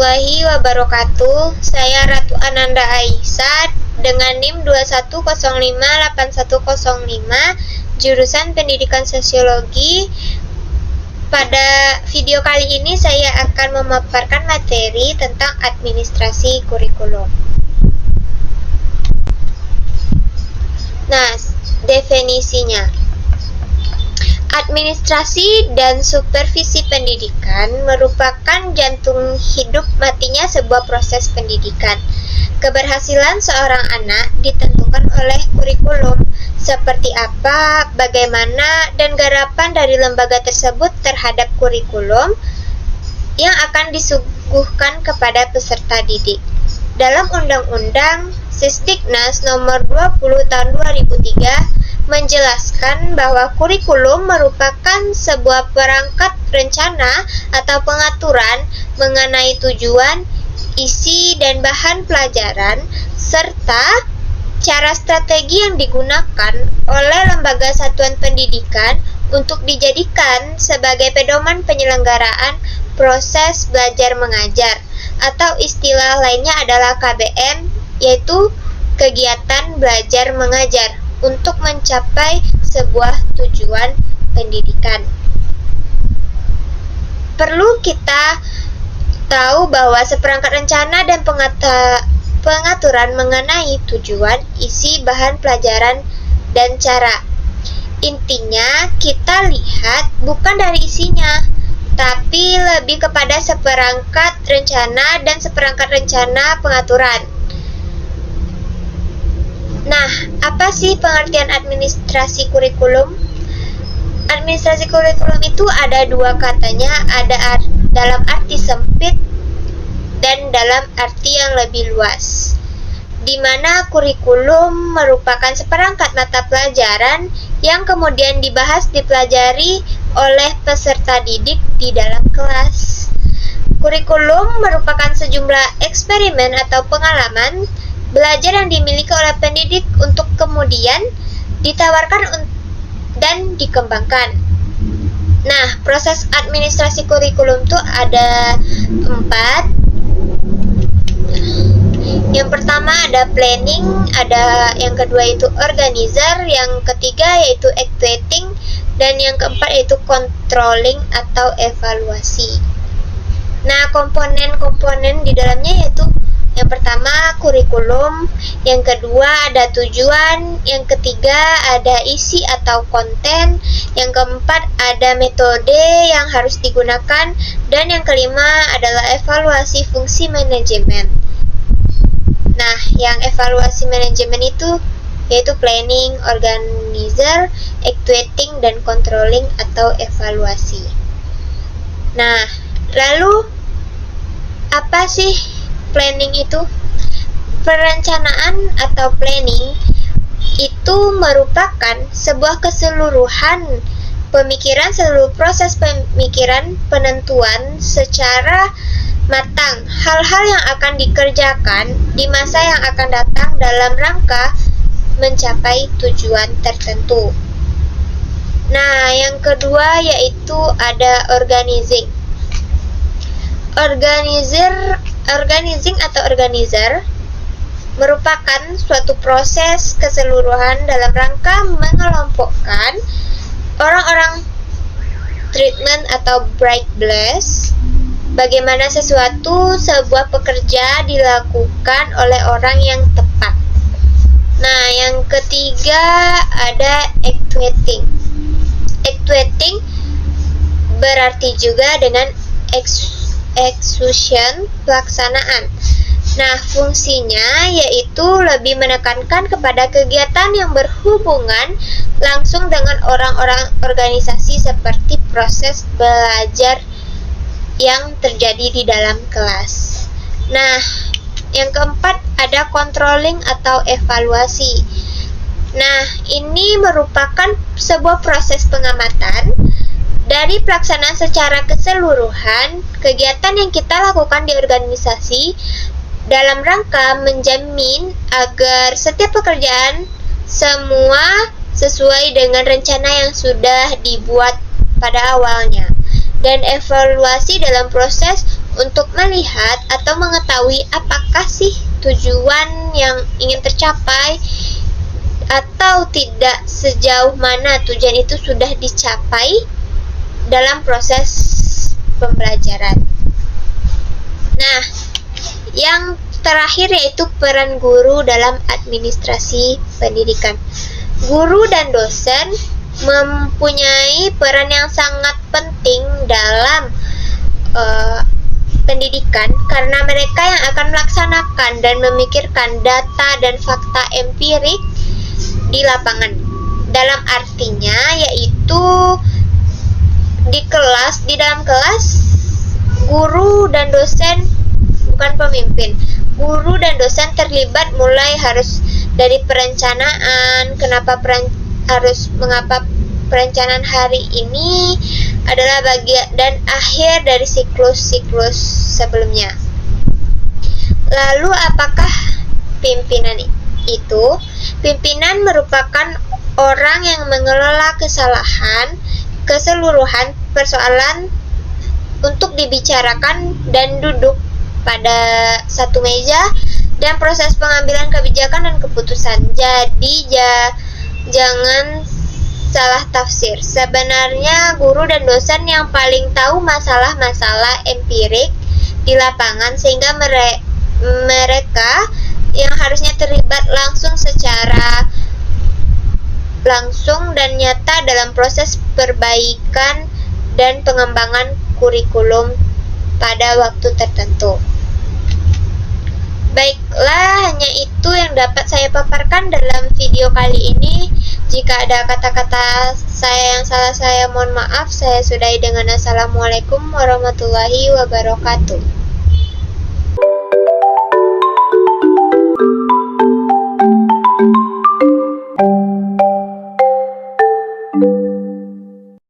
warahmatullahi wabarakatuh. Saya Ratu Ananda Aisyah dengan NIM 21058105, jurusan Pendidikan Sosiologi. Pada video kali ini saya akan memaparkan materi tentang administrasi kurikulum. Nah, definisinya. Administrasi dan supervisi pendidikan merupakan jantung hidup matinya sebuah proses pendidikan. Keberhasilan seorang anak ditentukan oleh kurikulum, seperti apa, bagaimana, dan garapan dari lembaga tersebut terhadap kurikulum yang akan disuguhkan kepada peserta didik. Dalam Undang-Undang Sisdiknas Nomor 20 Tahun 2003 menjelaskan bahwa kurikulum merupakan sebuah perangkat rencana atau pengaturan mengenai tujuan, isi, dan bahan pelajaran, serta cara strategi yang digunakan oleh lembaga satuan pendidikan untuk dijadikan sebagai pedoman penyelenggaraan proses belajar mengajar, atau istilah lainnya adalah KBM, yaitu kegiatan belajar mengajar, untuk mencapai sebuah tujuan pendidikan. Perlu kita tahu bahwa seperangkat rencana dan pengaturan mengenai tujuan, isi, bahan pelajaran, dan cara. Intinya, kita lihat bukan dari isinya, tapi lebih kepada seperangkat rencana dan seperangkat rencana pengaturan. Nah, apa sih pengertian administrasi kurikulum? Administrasi kurikulum itu ada dua katanya, ada dalam arti sempit dan dalam arti yang lebih luas, di mana kurikulum merupakan seperangkat mata pelajaran yang kemudian dipelajari oleh peserta didik di dalam kelas. Kurikulum merupakan sejumlah eksperimen atau pengalaman belajar yang dimiliki oleh pendidik untuk kemudian ditawarkan dan dikembangkan. Nah, proses administrasi kurikulum itu ada 4. Yang pertama ada planning, ada yang kedua itu organizer, yang ketiga yaitu actuating, dan yang keempat yaitu controlling atau evaluasi. Nah, komponen-komponen di dalamnya yaitu yang pertama kurikulum, yang kedua ada tujuan, yang ketiga ada isi atau konten, yang keempat ada metode yang harus digunakan, dan yang kelima adalah evaluasi fungsi manajemen. Nah, yang evaluasi manajemen itu yaitu planning, organizer, actuating, dan controlling atau evaluasi. Nah, lalu apa sih planning itu? Perencanaan atau planning itu merupakan sebuah keseluruhan pemikiran, seluruh proses pemikiran, penentuan secara matang hal-hal yang akan dikerjakan di masa yang akan datang dalam rangka mencapai tujuan tertentu. Nah, yang kedua yaitu ada organizing. Organizing atau organizer merupakan suatu proses keseluruhan dalam rangka mengelompokkan orang-orang, treatment atau bright bless, bagaimana sebuah pekerja dilakukan oleh orang yang tepat. Nah, yang ketiga ada actuating. Actuating berarti juga dengan execution, pelaksanaan. Nah, fungsinya yaitu lebih menekankan kepada kegiatan yang berhubungan langsung dengan orang-orang organisasi seperti proses belajar yang terjadi di dalam kelas. Nah, yang keempat ada controlling atau evaluasi. Nah, ini merupakan sebuah proses pengamatan dari pelaksanaan secara keseluruhan kegiatan yang kita lakukan di organisasi dalam rangka menjamin agar setiap pekerjaan semua sesuai dengan rencana yang sudah dibuat pada awalnya, dan evaluasi dalam proses untuk melihat atau mengetahui apakah sih tujuan yang ingin tercapai atau tidak, sejauh mana tujuan itu sudah dicapai dalam proses pembelajaran. Nah, yang terakhir yaitu peran guru dalam administrasi pendidikan. Guru dan dosen mempunyai peran yang sangat penting dalam pendidikan karena mereka yang akan melaksanakan dan memikirkan data dan fakta empirik di lapangan. Dalam artinya yaitu di dalam kelas guru dan dosen bukan pemimpin. Guru dan dosen terlibat mulai harus dari perencanaan, mengapa perencanaan hari ini adalah bagian dan akhir dari siklus-siklus sebelumnya. Lalu apakah pimpinan itu? Pimpinan merupakan orang yang mengelola keseluruhan persoalan untuk dibicarakan dan duduk pada satu meja dan proses pengambilan kebijakan dan keputusan. Jadi jangan salah tafsir. Sebenarnya guru dan dosen yang paling tahu masalah-masalah empirik di lapangan, sehingga mereka yang harusnya terlibat secara langsung dan nyata dalam proses perbaikan dan pengembangan kurikulum pada waktu tertentu. Baiklah, hanya itu yang dapat saya paparkan dalam video kali ini. Jika ada kata-kata saya yang salah, saya mohon maaf. Saya sudahi dengan Assalamualaikum warahmatullahi wabarakatuh.